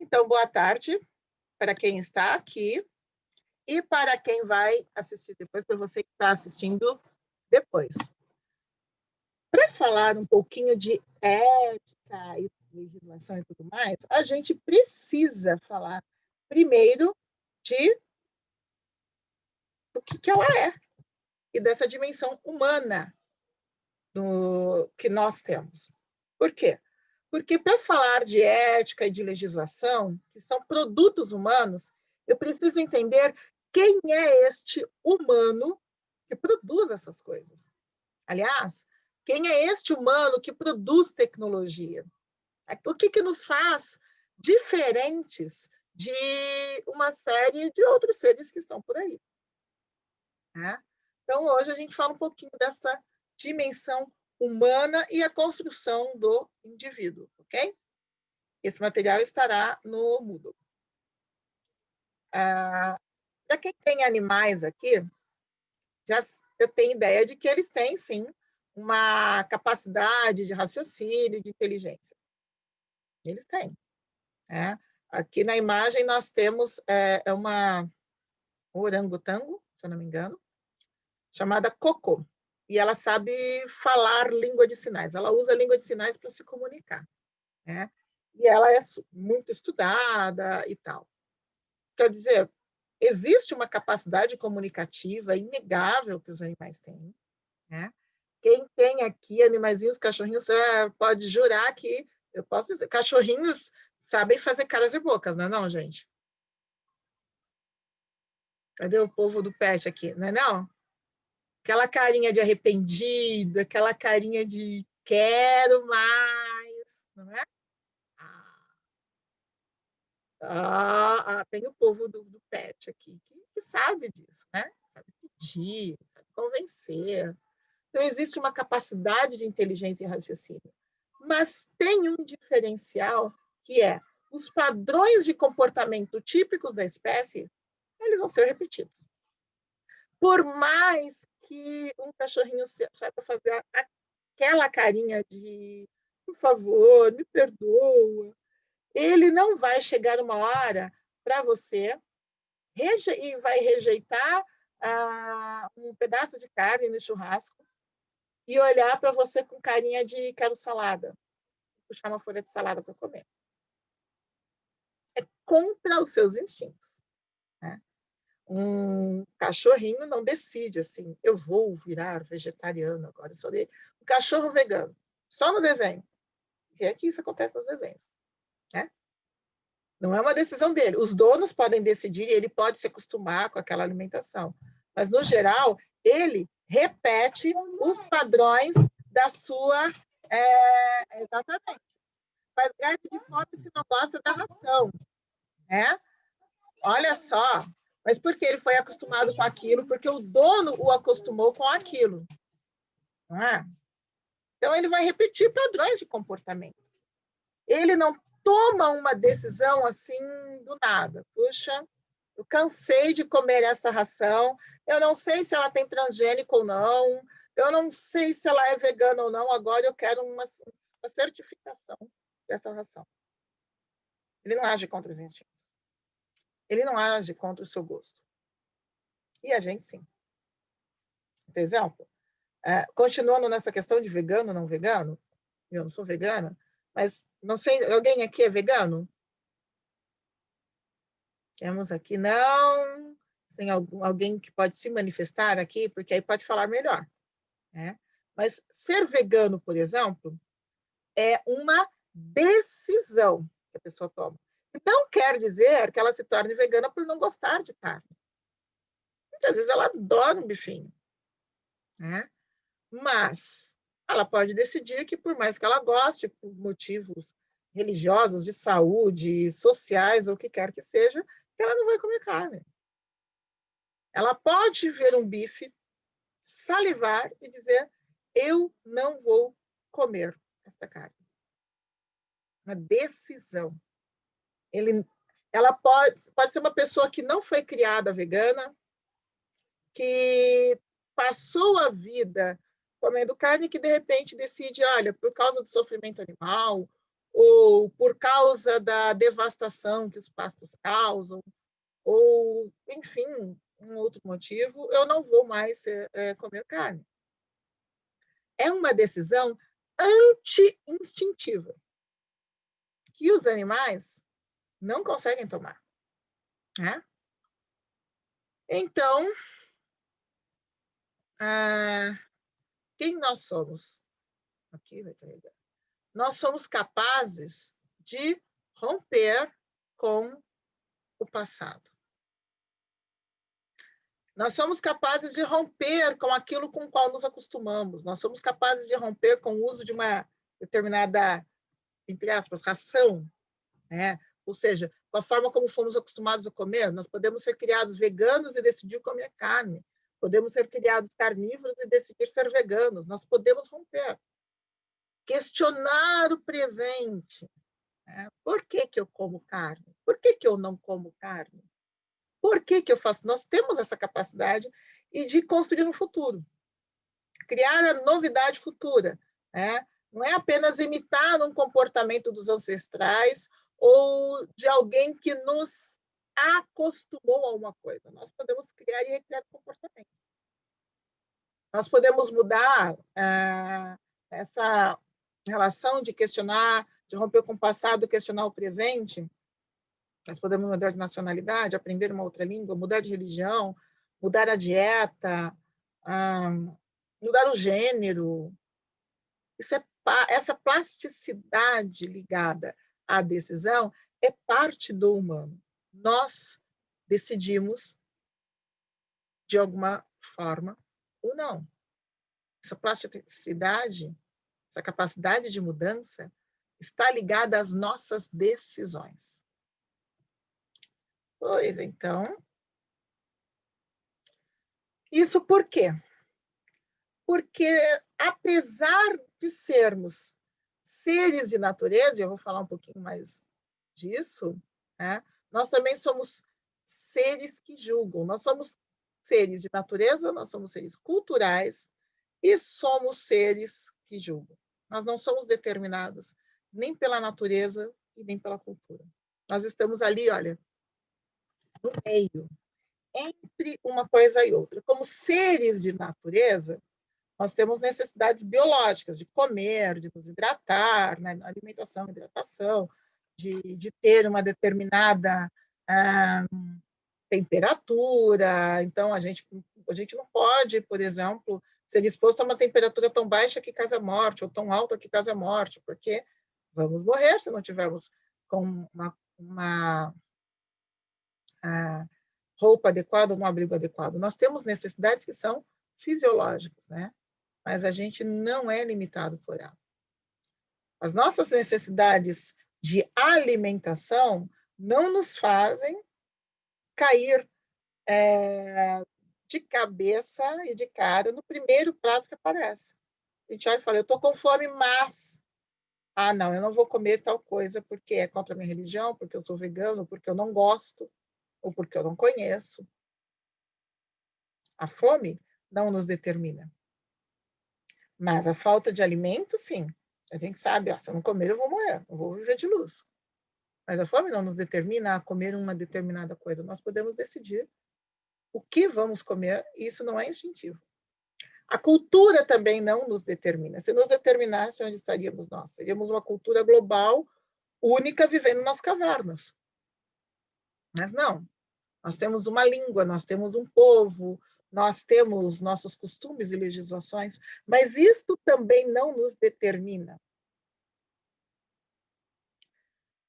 Então, boa tarde para quem está aqui e para quem vai assistir depois, para você que está assistindo depois. Para falar um pouquinho de ética e legislação e tudo mais, a gente precisa falar primeiro do que ela é e dessa dimensão humana que nós temos. Por quê? Porque para falar de ética e de legislação, que são produtos humanos, eu preciso entender quem é este humano que produz essas coisas. Aliás, quem é este humano que produz tecnologia? O que nos faz diferentes de uma série de outros seres que estão por aí? Né? Então, hoje a gente fala um pouquinho dessa dimensão humana e a construção do indivíduo, ok? Esse material estará no Moodle. Para quem tem animais aqui, já eu tenho ideia de que eles têm, sim, uma capacidade de raciocínio, de inteligência. Eles têm. Né? Aqui na imagem nós temos uma orangotango, se eu não me engano, chamada Coco. E ela sabe falar língua de sinais. Ela usa a língua de sinais para se comunicar. Né? E ela é muito estudada e tal. Quer dizer, existe uma capacidade comunicativa inegável que os animais têm. Né? Quem tem aqui animaizinhos, cachorrinhos, pode jurar que, eu posso dizer, cachorrinhos sabem fazer caras e bocas, não é não, gente? Cadê o povo do pet aqui? Não é não? Aquela carinha de arrependido, aquela carinha de quero mais, não é? Tem o povo do pet aqui, que sabe disso, né? Sabe pedir, sabe convencer. Então, existe uma capacidade de inteligência e raciocínio. Mas tem um diferencial, que é os padrões de comportamento típicos da espécie, eles vão ser repetidos. Por mais que um cachorrinho saiba fazer aquela carinha de por favor, me perdoa, ele não vai chegar uma hora para você e vai rejeitar um pedaço de carne no churrasco e olhar para você com carinha de quero salada, puxar uma folha de salada para comer. É contra os seus instintos. Né? Um cachorrinho não decide assim, eu vou virar vegetariano agora. Um cachorro vegano, só no desenho. E é que isso acontece nos desenhos. Né? Não é uma decisão dele. Os donos podem decidir e ele pode se acostumar com aquela alimentação. Mas, no geral, ele repete os padrões da sua... exatamente. Faz greve de fome se não gosta da ração. Né? Olha só. Mas por que ele foi acostumado com aquilo? Porque o dono o acostumou com aquilo. Não é? Então, ele vai repetir padrões de comportamento. Ele não toma uma decisão assim do nada. Puxa, eu cansei de comer essa ração, eu não sei se ela tem transgênico ou não, eu não sei se ela é vegana ou não, agora eu quero uma certificação dessa ração. Ele não age contra os instintos. Ele não age contra o seu gosto. E a gente sim. Por exemplo, continuando nessa questão de vegano ou não vegano, eu não sou vegana, mas não sei, alguém aqui é vegano? Temos aqui, não. Tem alguém que pode se manifestar aqui, porque aí pode falar melhor. Né? Mas ser vegano, por exemplo, é uma decisão que a pessoa toma. Não quer dizer que ela se torne vegana por não gostar de carne. Muitas vezes ela adora um bifinho. Né? Mas ela pode decidir que, por mais que ela goste, por motivos religiosos, de saúde, sociais, ou o que quer que seja, ela não vai comer carne. Ela pode ver um bife, salivar e dizer, eu não vou comer esta carne. Uma decisão. Ela pode ser uma pessoa que não foi criada vegana, que passou a vida comendo carne, que de repente decide, olha, por causa do sofrimento animal, ou por causa da devastação que os pastos causam, ou, enfim, um outro motivo, eu não vou mais comer carne. É uma decisão anti-instintiva, que os animais não conseguem tomar. Né? Então, quem nós somos? Aqui vai carregar. Nós somos capazes de romper com o passado. Nós somos capazes de romper com aquilo com o qual nos acostumamos. Nós somos capazes de romper com o uso de uma determinada, entre aspas, ração, né? Ou seja, com a forma como fomos acostumados a comer. Nós podemos ser criados veganos e decidir comer carne. Podemos ser criados carnívoros e decidir ser veganos. Nós podemos romper. Questionar o presente. Né? Por que eu como carne? Por que eu não como carne? Por que eu faço? Nós temos essa capacidade de construir um futuro. Criar a novidade futura. Né? Não é apenas imitar um comportamento dos ancestrais ou de alguém que nos acostumou a uma coisa. Nós podemos criar e recriar comportamento. Nós podemos mudar essa relação de questionar, de romper com o passado, questionar o presente. Nós podemos mudar de nacionalidade, aprender uma outra língua, mudar de religião, mudar a dieta, mudar o gênero. Essa plasticidade ligada à decisão é parte do humano. Nós decidimos de alguma forma ou não. Essa plasticidade, essa capacidade de mudança está ligada às nossas decisões. Pois então, isso por quê? Porque, apesar de sermos seres de natureza, e eu vou falar um pouquinho mais disso, né? Nós também somos seres que julgam. Nós somos seres de natureza, nós somos seres culturais e somos seres que julgam. Nós não somos determinados nem pela natureza e nem pela cultura. Nós estamos ali, olha, no meio, entre uma coisa e outra. Como seres de natureza, nós temos necessidades biológicas de comer, de nos hidratar, né? Alimentação, hidratação, de ter uma determinada temperatura. Então, a gente não pode, por exemplo, ser exposto a uma temperatura tão baixa que causa morte, ou tão alta que causa morte, porque vamos morrer se não tivermos com uma roupa adequada, um abrigo adequado. Nós temos necessidades que são fisiológicas, né? Mas a gente não é limitado por ela. As nossas necessidades de alimentação não nos fazem cair de cabeça e de cara no primeiro prato que aparece. A gente olha e fala, eu estou com fome, mas... não, eu não vou comer tal coisa porque é contra a minha religião, porque eu sou vegano, porque eu não gosto, ou porque eu não conheço. A fome não nos determina. Mas a falta de alimento, sim. A gente sabe, se eu não comer, eu vou morrer, eu vou viver de luz. Mas a fome não nos determina a comer uma determinada coisa. Nós podemos decidir o que vamos comer, e isso não é instintivo. A cultura também não nos determina. Se nos determinasse, onde estaríamos nós? Seríamos uma cultura global, única, vivendo nas cavernas. Mas não. Nós temos uma língua, nós temos um povo, nós temos nossos costumes e legislações, mas isto também não nos determina.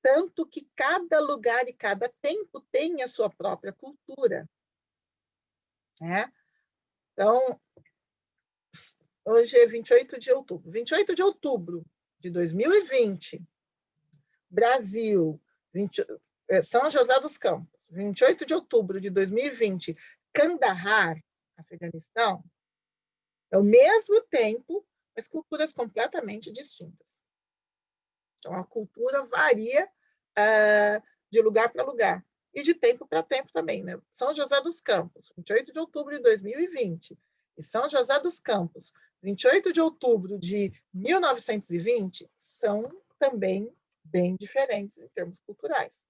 Tanto que cada lugar e cada tempo tem a sua própria cultura. Né? Então, hoje é 28 de outubro. 28 de outubro de 2020, Brasil, São José dos Campos. 28 de outubro de 2020, Kandahar, Afeganistão, é o mesmo tempo, mas culturas completamente distintas. Então, a cultura varia de lugar para lugar e de tempo para tempo também. Né? São José dos Campos, 28 de outubro de 2020, e São José dos Campos, 28 de outubro de 1920, são também bem diferentes em termos culturais.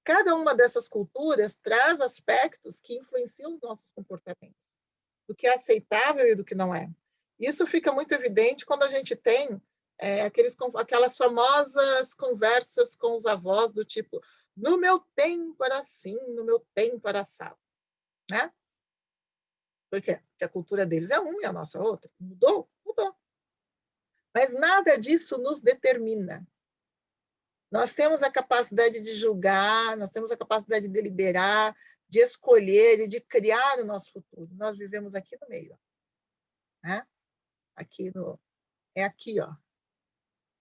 Cada uma dessas culturas traz aspectos que influenciam os nossos comportamentos, do que é aceitável e do que não é. Isso fica muito evidente quando a gente tem aquelas famosas conversas com os avós do tipo, no meu tempo era assim, no meu tempo era assado. Né? Por quê? Porque a cultura deles é uma e a nossa outra. Mudou? Mudou. Mas nada disso nos determina. Nós temos a capacidade de julgar, nós temos a capacidade de deliberar, de escolher e de criar o nosso futuro. Nós vivemos aqui no meio. Né? É aqui, ó.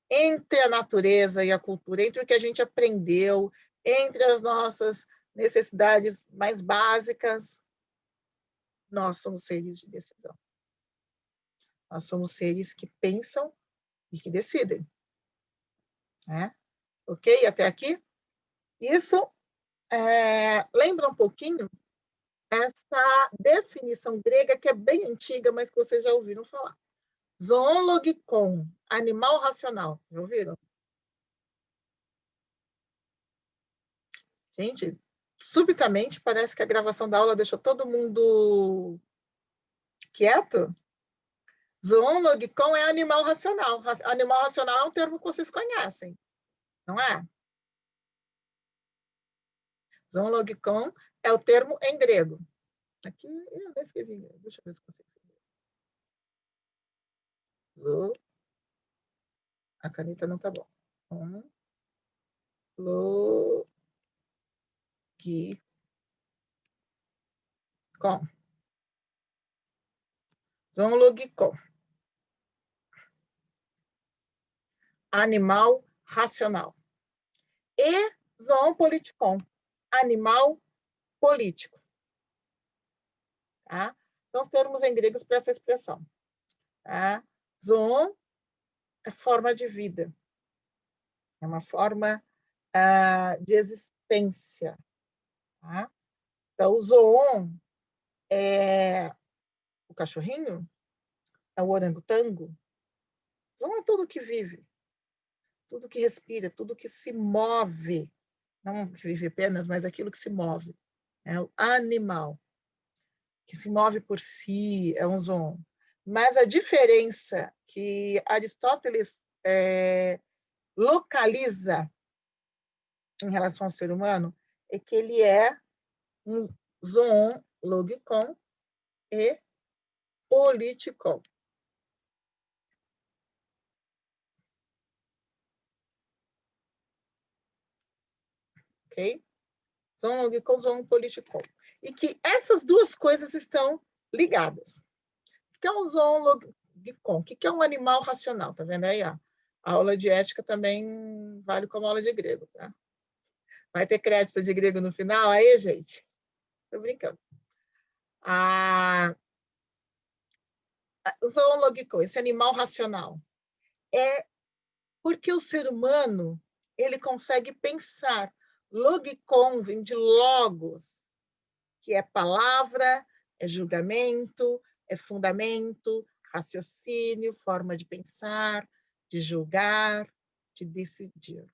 Entre a natureza e a cultura, entre o que a gente aprendeu, entre as nossas necessidades mais básicas, nós somos seres de decisão. Nós somos seres que pensam e que decidem. Né? Ok? Até aqui? Isso lembra um pouquinho essa definição grega que é bem antiga, mas que vocês já ouviram falar. Zoon logikon, animal racional. Já ouviram? Gente, subitamente parece que a gravação da aula deixou todo mundo quieto. Zoon logikon é animal racional. Animal racional é um termo que vocês conhecem, não é? Zoon logikon é o termo em grego. Aqui eu não escrevi, deixa eu ver se consigo escrever. A caneta não tá bom. Logicon. Zoologicon. Animal racional. E zoopoliticon. Animal político. Tá? São os termos em grego para essa expressão. Tá? Zoon é forma de vida. É uma forma de existência. Tá? Então, o zoon é o cachorrinho, é o orangotango. Zoon é tudo que vive, tudo que respira, tudo que se move. Não que vive apenas, mas aquilo que se move. É o animal, que se move por si, é um zoon. Mas a diferença que Aristóteles localiza em relação ao ser humano é que ele é um zoon logikon e politikon. Ok? Zoon logikon, zoon politikon. E que essas duas coisas estão ligadas. O que é um zoon logikon? O que é um animal racional? Tá vendo aí? Ó? A aula de ética também vale como aula de grego, tá? Vai ter crédito de grego no final aí, gente? Tô brincando. O zoológico, esse animal racional, é porque o ser humano ele consegue pensar. Logikon vem de logos, que é palavra, é julgamento, é fundamento, raciocínio, forma de pensar, de julgar, de decidir.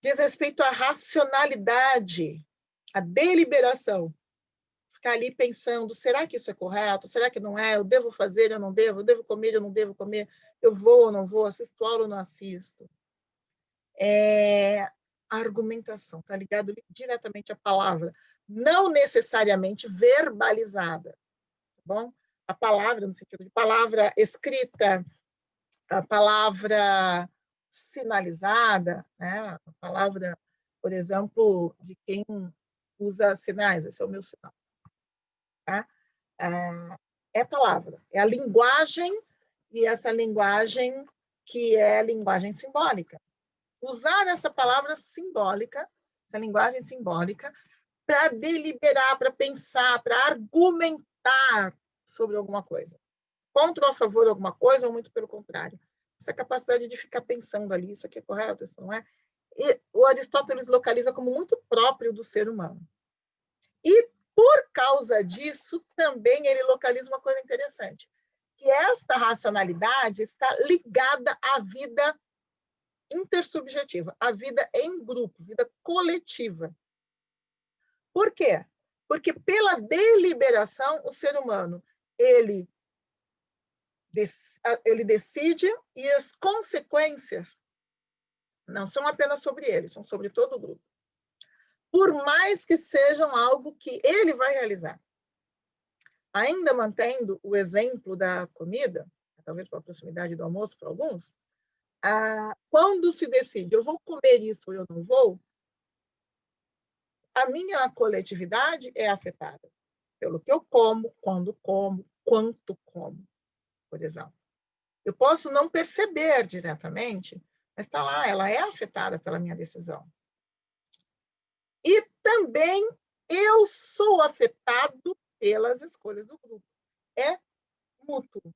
Diz respeito à racionalidade, à deliberação. Ficar ali pensando, será que isso é correto? Será que não é? Eu devo fazer, eu não devo? Eu devo comer, eu não devo comer? Eu vou ou não vou? Assisto aula ou não assisto? A argumentação, está ligado diretamente à palavra, não necessariamente verbalizada, tá bom? A palavra, no sentido de palavra escrita, a palavra sinalizada, né? A palavra, por exemplo, de quem usa sinais, esse é o meu sinal. Tá? É palavra, é a linguagem, e essa linguagem que é a linguagem simbólica. Usar essa palavra simbólica, essa linguagem simbólica, para deliberar, para pensar, para argumentar sobre alguma coisa. Contra ou a favor de alguma coisa, ou muito pelo contrário. Essa capacidade de ficar pensando ali, isso aqui é correto, isso não é? E o Aristóteles localiza como muito próprio do ser humano. E, por causa disso, também ele localiza uma coisa interessante, que esta racionalidade está ligada à vida intersubjetiva, a vida em grupo, vida coletiva. Por quê? Porque pela deliberação, o ser humano, ele decide e as consequências não são apenas sobre ele, são sobre todo o grupo. Por mais que sejam algo que ele vai realizar. Ainda mantendo o exemplo da comida, talvez pela proximidade do almoço para alguns, quando se decide, eu vou comer isso ou eu não vou, a minha coletividade é afetada pelo que eu como, quando como, quanto como, por exemplo. Eu posso não perceber diretamente, mas está lá, ela é afetada pela minha decisão. E também eu sou afetado pelas escolhas do grupo. É mútuo.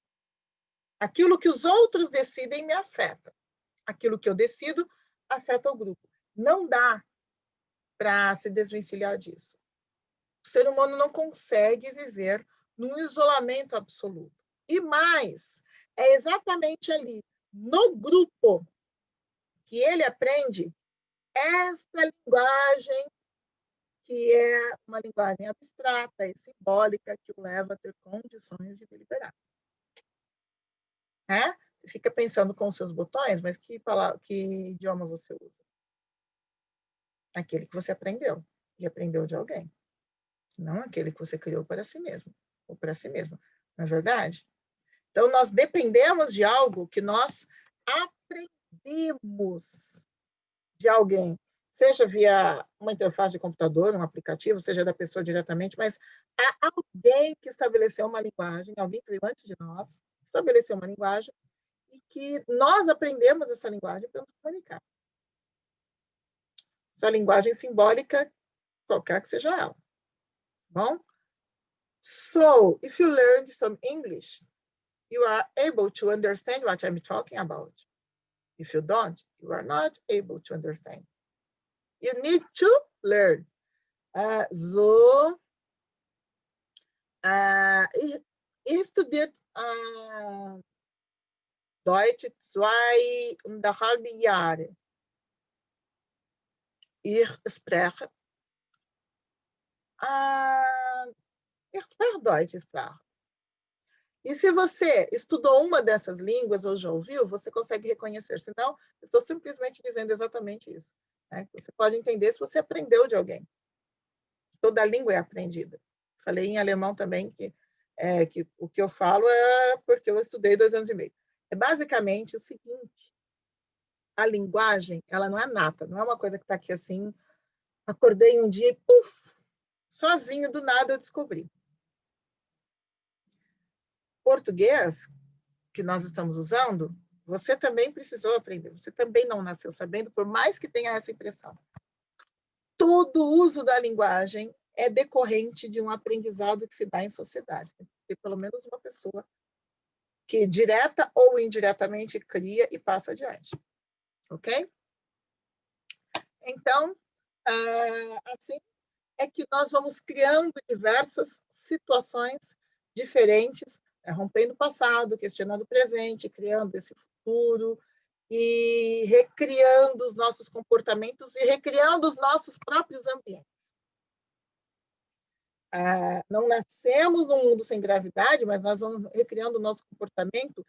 Aquilo que os outros decidem me afeta. Aquilo que eu decido afeta o grupo. Não dá para se desvencilhar disso. O ser humano não consegue viver num isolamento absoluto. E mais, é exatamente ali, no grupo, que ele aprende essa linguagem, que é uma linguagem abstrata e simbólica, que o leva a ter condições de deliberar. Você fica pensando com os seus botões, mas que idioma você usa? Aquele que você aprendeu, e aprendeu de alguém. Não aquele que você criou para si mesmo, ou para si mesma. Não é verdade? Então, nós dependemos de algo que nós aprendemos de alguém, seja via uma interface de computador, um aplicativo, seja da pessoa diretamente, mas há alguém que estabeleceu uma linguagem, alguém que veio antes de nós, estabeleceu uma linguagem, e que nós aprendemos essa linguagem para nos comunicar. Essa linguagem simbólica, qualquer que seja ela. Bom? So, if you learn some English, you are able to understand what I'm talking about. If you don't, you are not able to understand. You need to learn. Ich studiert Deutsch 2,5 Jahre. Ich spreche Deutsch Sprache. E se você estudou uma dessas línguas ou já ouviu, você consegue reconhecer. Senão, eu estou simplesmente dizendo exatamente isso. Né? Você pode entender se você aprendeu de alguém. Toda língua é aprendida. Falei em alemão também que o que eu falo é porque eu estudei 2 anos e meio. É basicamente o seguinte: a linguagem, ela não é nata, não é uma coisa que está aqui assim, acordei um dia e, puf, sozinho, do nada, eu descobri. Português, que nós estamos usando, você também precisou aprender, você também não nasceu sabendo, por mais que tenha essa impressão. Todo uso da linguagem é decorrente de um aprendizado que se dá em sociedade. Tem que ter pelo menos uma pessoa que, direta ou indiretamente, cria e passa adiante. Ok? Então, assim é que nós vamos criando diversas situações diferentes, rompendo o passado, questionando o presente, criando esse futuro e recriando os nossos comportamentos e recriando os nossos próprios ambientes. Não nascemos num mundo sem gravidade, mas nós vamos recriando o nosso comportamento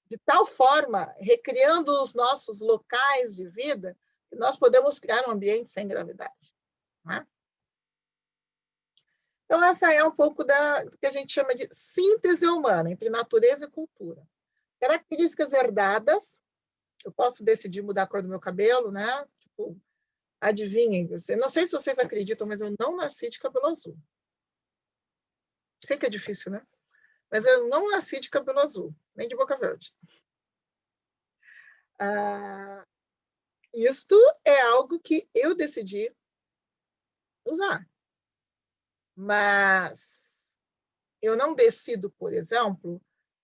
de tal forma, recriando os nossos locais de vida, que nós podemos criar um ambiente sem gravidade. Não é? Então, essa é um pouco do que a gente chama de síntese humana, entre natureza e cultura. Características herdadas, eu posso decidir mudar a cor do meu cabelo, né? Tipo, adivinhem, não sei se vocês acreditam, mas eu não nasci de cabelo azul. Sei que é difícil, né? Mas eu não nasci de cabelo azul, nem de boca verde. Isto é algo que eu decidi usar. Mas eu não decido, por exemplo,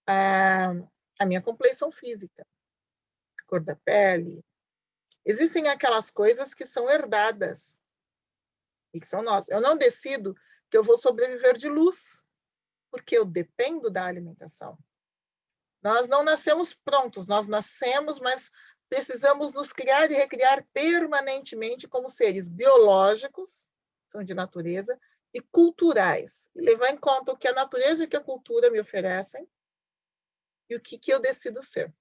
a minha compleição física, a cor da pele. Existem aquelas coisas que são herdadas e que são nossas. Eu não decido que eu vou sobreviver de luz, porque eu dependo da alimentação. Nós não nascemos prontos, nós nascemos, mas precisamos nos criar e recriar permanentemente como seres biológicos, são de natureza, e culturais, e levar em conta o que a natureza e o que a cultura me oferecem e o que eu decido ser.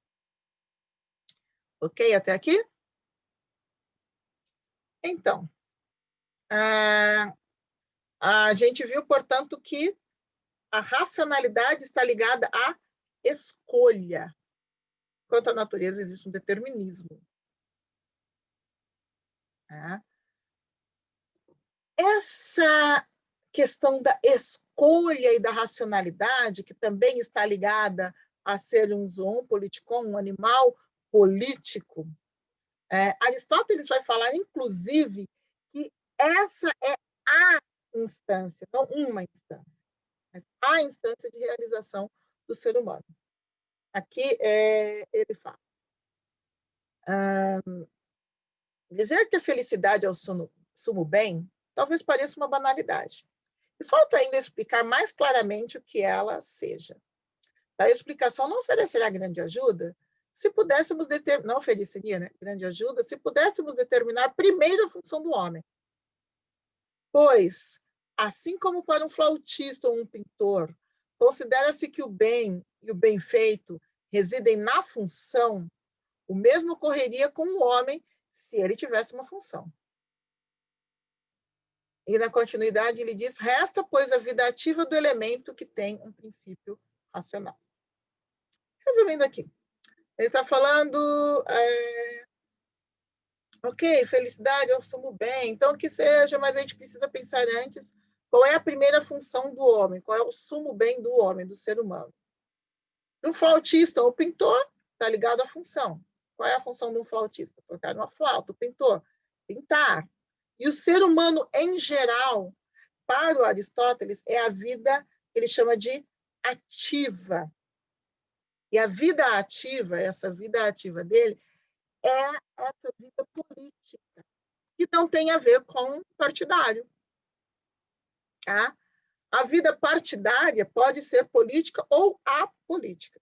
Ok? Até aqui? Então, a gente viu, portanto, que a racionalidade está ligada à escolha. Quanto à natureza, existe um determinismo. Essa questão da escolha e da racionalidade, que também está ligada a ser um zoon politikon, um animal político, Aristóteles vai falar, inclusive, que essa é a instância, não uma instância, mas a instância de realização do ser humano. Aqui ele fala. Dizer que a felicidade é o sumo bem, talvez pareça uma banalidade. E falta ainda explicar mais claramente o que ela seja. A explicação não oferecerá grande ajuda se pudéssemos não ofereceria, né, grande ajuda se pudéssemos determinar primeiro a função do homem. Pois, assim como para um flautista ou um pintor, considera-se que o bem e o bem feito residem na função, o mesmo ocorreria com o homem se ele tivesse uma função. E na continuidade ele diz, resta, pois, a vida ativa do elemento que tem um princípio racional. Resumindo aqui, ele está falando, ok, felicidade é o sumo bem, então que seja, mas a gente precisa pensar antes qual é a primeira função do homem, qual é o sumo bem do homem, do ser humano. Um flautista ou pintor está ligado à função. Qual é a função de um flautista? Tocar uma flauta. O pintor, pintar. E o ser humano, em geral, para o Aristóteles, é a vida que ele chama de ativa. E a vida ativa, essa vida ativa dele, é essa vida política, que não tem a ver com partidário. Tá? A vida partidária pode ser política ou apolítica.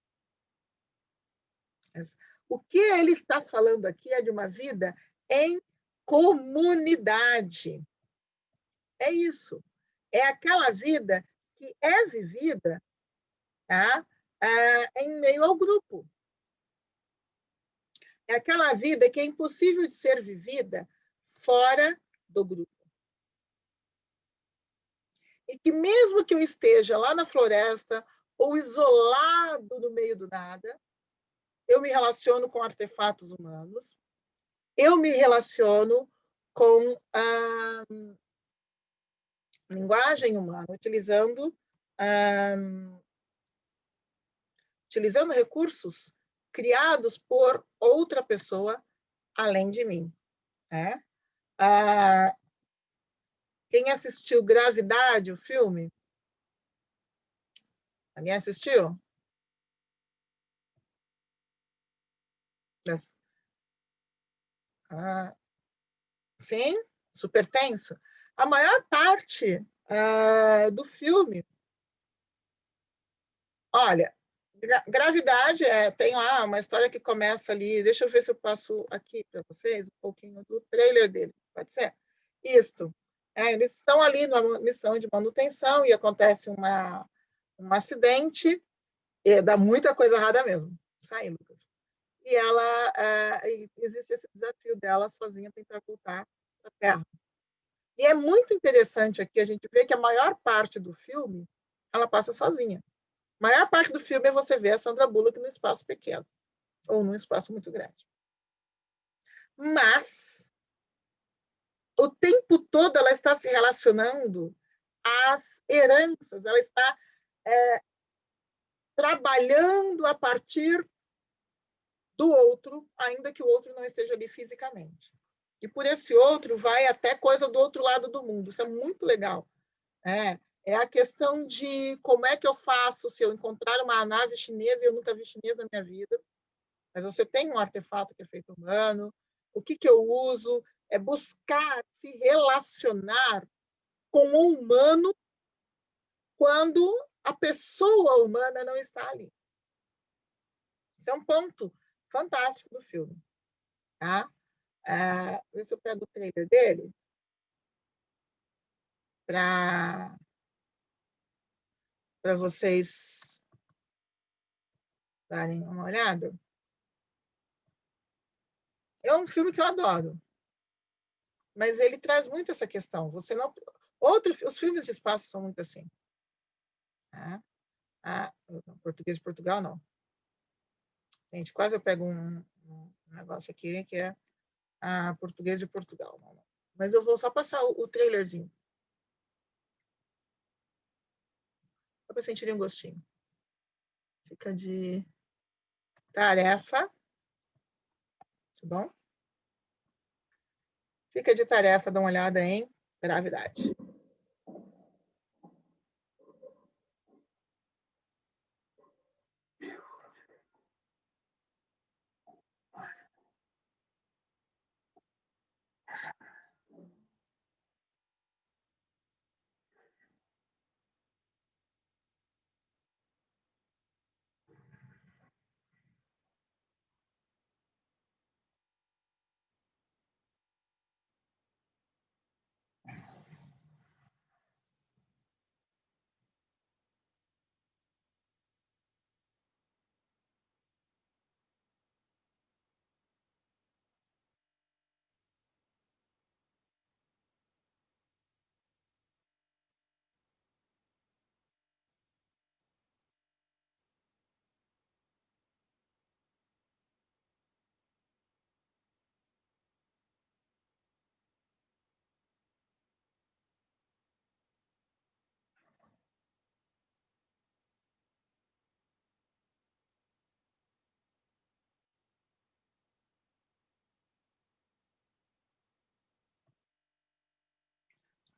O que ele está falando aqui é de uma vida em comunidade. É isso. É aquela vida que é vivida, tá? Em meio ao grupo. É aquela vida que é impossível de ser vivida fora do grupo. E que mesmo que eu esteja lá na floresta ou isolado no meio do nada, eu me relaciono com artefatos humanos, eu me relaciono com a linguagem humana, utilizando recursos criados por outra pessoa além de mim. Né? Quem assistiu Gravidade, o filme? Alguém assistiu? Sim, super tenso. A maior parte do filme, olha, Gravidade tem lá uma história que começa ali, deixa eu ver se eu passo aqui para vocês um pouquinho do trailer dele, pode ser? Isto. Eles estão ali numa missão de manutenção e acontece um acidente, e dá muita coisa errada mesmo. Isso aí, Lucas. E ela, existe esse desafio dela sozinha tentar voltar para a Terra. E é muito interessante aqui a gente ver que a maior parte do filme ela passa sozinha. A maior parte do filme é você ver a Sandra Bullock num espaço pequeno ou num espaço muito grande. Mas o tempo todo ela está se relacionando às heranças, ela está trabalhando a partir do outro, ainda que o outro não esteja ali fisicamente. E por esse outro vai até coisa do outro lado do mundo. Isso é muito legal. É a questão de como é que eu faço se eu encontrar uma nave chinesa e eu nunca vi chinês na minha vida, mas você tem um artefato que é feito humano, o que eu uso é buscar se relacionar com o humano quando a pessoa humana não está ali. Isso é um ponto fantástico do filme. tá? Vê se eu pego o trailer dele para vocês darem uma olhada. É um filme que eu adoro, mas ele traz muito essa questão. Você não, os filmes de espaço são muito assim. Tá? Português de Portugal, não. Gente, quase eu pego um negócio aqui que é português de Portugal. Não. Mas eu vou só passar o trailerzinho. Só para sentir um gostinho. Fica de tarefa. Tá bom? Fica de tarefa, dá uma olhada em gravidade.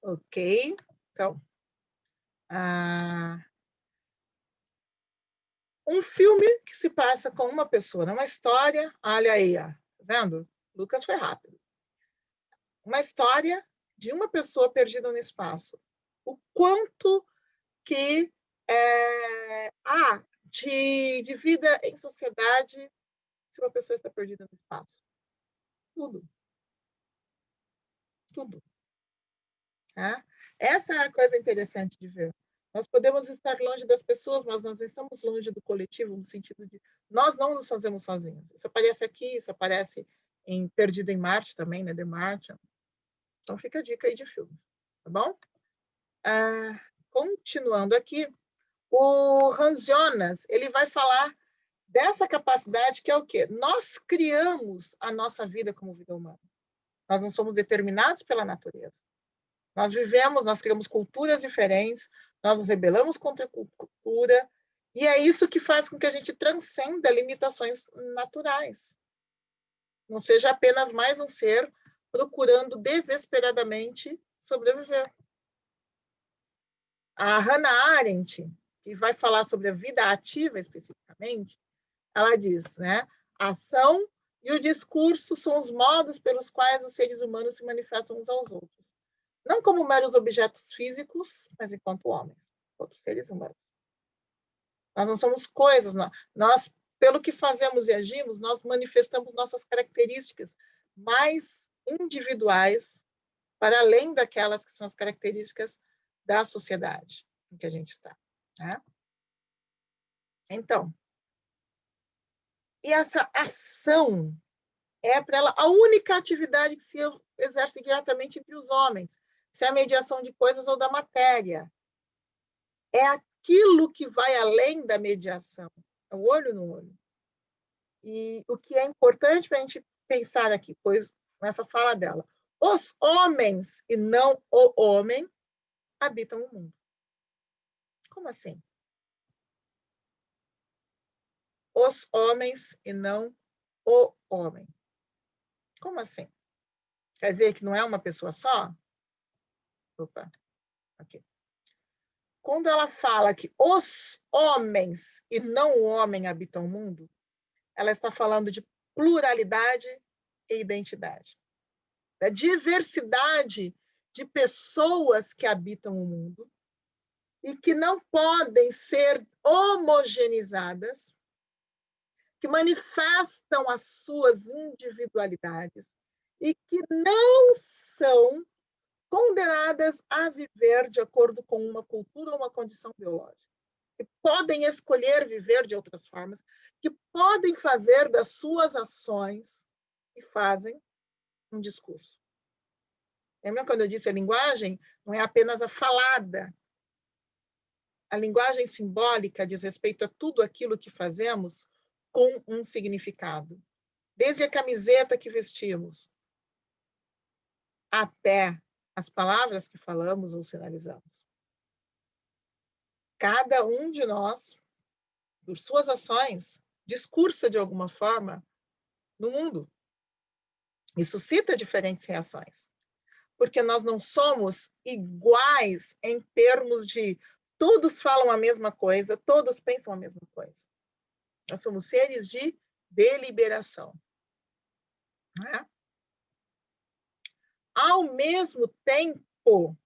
Ok. Então, um filme que se passa com uma pessoa, não uma história. Olha aí, ó, tá vendo? Lucas foi rápido. Uma história de uma pessoa perdida no espaço. O quanto que há de vida em sociedade se uma pessoa está perdida no espaço? Tudo. Tudo. Tá? Essa é a coisa interessante de ver. Nós podemos estar longe das pessoas, mas nós não estamos longe do coletivo, no sentido de nós não nos fazemos sozinhos. Isso aparece aqui, isso aparece em Perdido em Marte também, né? The Martian. Então fica a dica aí de filme, tá bom? Continuando aqui, o Hans Jonas, ele vai falar dessa capacidade que é o quê? Nós criamos a nossa vida como vida humana. Nós não somos determinados pela natureza. Nós vivemos, nós criamos culturas diferentes, nós nos rebelamos contra a cultura, e é isso que faz com que a gente transcenda limitações naturais. Não seja apenas mais um ser procurando desesperadamente sobreviver. A Hannah Arendt, que vai falar sobre a vida ativa especificamente, ela diz, né? A ação e o discurso são os modos pelos quais os seres humanos se manifestam uns aos outros. Não como meros objetos físicos, mas enquanto homens, enquanto seres humanos. Nós não somos coisas, nós, pelo que fazemos e agimos, nós manifestamos nossas características mais individuais, para além daquelas que são as características da sociedade em que a gente está. Né? Então, e essa ação é para ela a única atividade que se exerce diretamente entre os homens, se é a mediação de coisas ou da matéria. É aquilo que vai além da mediação, é o olho no olho. E o que é importante para a gente pensar aqui, pois nessa fala dela, os homens e não o homem habitam o mundo. Como assim? Os homens e não o homem. Como assim? Quer dizer que não é uma pessoa só? Opa, aqui. Quando ela fala que os homens e não o homem habitam o mundo, ela está falando de pluralidade e identidade. Da diversidade de pessoas que habitam o mundo e que não podem ser homogeneizadas, que manifestam as suas individualidades e que não são condenadas a viver de acordo com uma cultura ou uma condição biológica, que podem escolher viver de outras formas, que podem fazer das suas ações e fazem um discurso. Lembra quando eu disse a linguagem não é apenas a falada? A linguagem simbólica diz respeito a tudo aquilo que fazemos com um significado. Desde a camiseta que vestimos até as palavras que falamos ou sinalizamos. Cada um de nós, por suas ações, discursa de alguma forma no mundo. E suscita diferentes reações. Porque nós não somos iguais em termos de todos falam a mesma coisa, todos pensam a mesma coisa. Nós somos seres de deliberação. Não é? Ao mesmo tempo,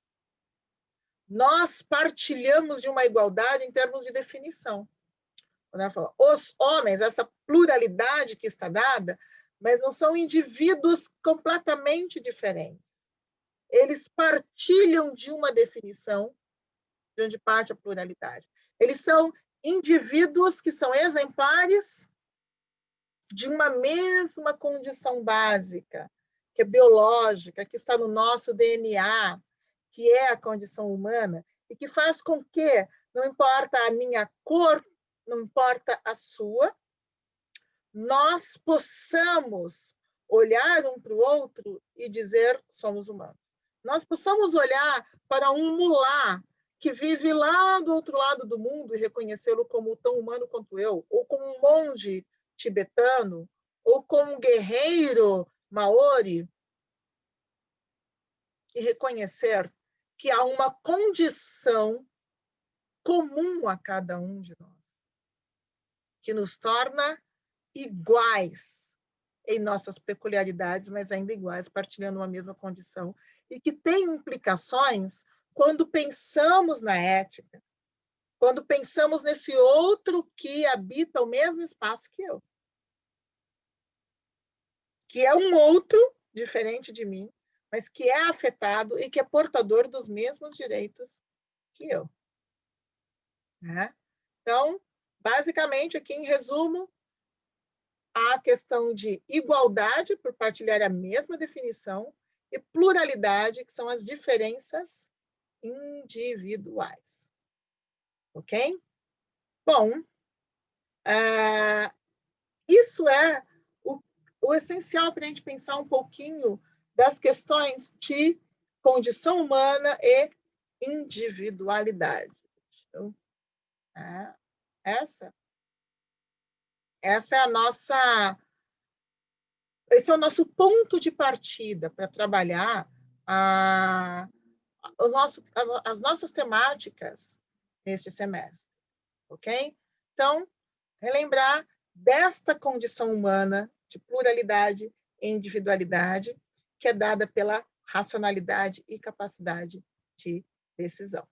nós partilhamos de uma igualdade em termos de definição. Quando ela fala, os homens, essa pluralidade que está dada, mas não são indivíduos completamente diferentes. Eles partilham de uma definição de onde parte a pluralidade. Eles são indivíduos que são exemplares de uma mesma condição básica, que é biológica, que está no nosso DNA, que é a condição humana, e que faz com que, não importa a minha cor, não importa a sua, nós possamos olhar um para o outro e dizer somos humanos. Nós possamos olhar para um mulá que vive lá do outro lado do mundo e reconhecê-lo como tão humano quanto eu, ou como um monge tibetano, ou como um guerreiro maori, e reconhecer que há uma condição comum a cada um de nós, que nos torna iguais em nossas peculiaridades, mas ainda iguais, partilhando uma mesma condição, e que tem implicações quando pensamos na ética, quando pensamos nesse outro que habita o mesmo espaço que eu, que é um outro diferente de mim, mas que é afetado e que é portador dos mesmos direitos que eu. Né? Então, basicamente, aqui em resumo, a questão de igualdade, por partilhar a mesma definição, e pluralidade, que são as diferenças individuais. Ok? Bom, isso é o essencial para a gente pensar um pouquinho das questões de condição humana e individualidade. Então, essa é a nossa... Esse é o nosso ponto de partida para trabalhar as nossas temáticas neste semestre, ok? Então, relembrar desta condição humana de pluralidade e individualidade que é dada pela racionalidade e capacidade de decisão.